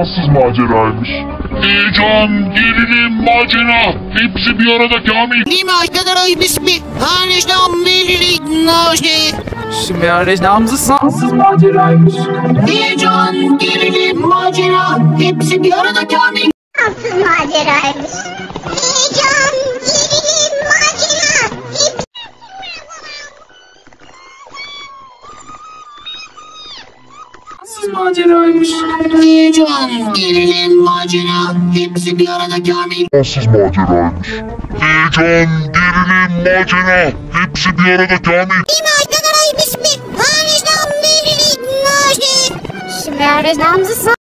tatsız maceraymış. Heyecan, gerilim, macera. Hepsi bir arada Kamil. لما اشتريت باسمي هانشتم بالناشي. Şimdi arayacağımız tatsız maceraymış. Heyecan, gerilim, macera. Hepsi bir arada Kamil. Tatsız maceraymış. Heyecan, gerilim, macera. Tatsız maceraymış. Heyecan, gerilim, macera. Hepsi bir arada Kamil. Tatsız maceraymış. Heyecan, gerilim, macera. Hepsi bir arada Kamil. لما اشتريت باسمي هانشتم بالناشي. Şimdi arayacağımız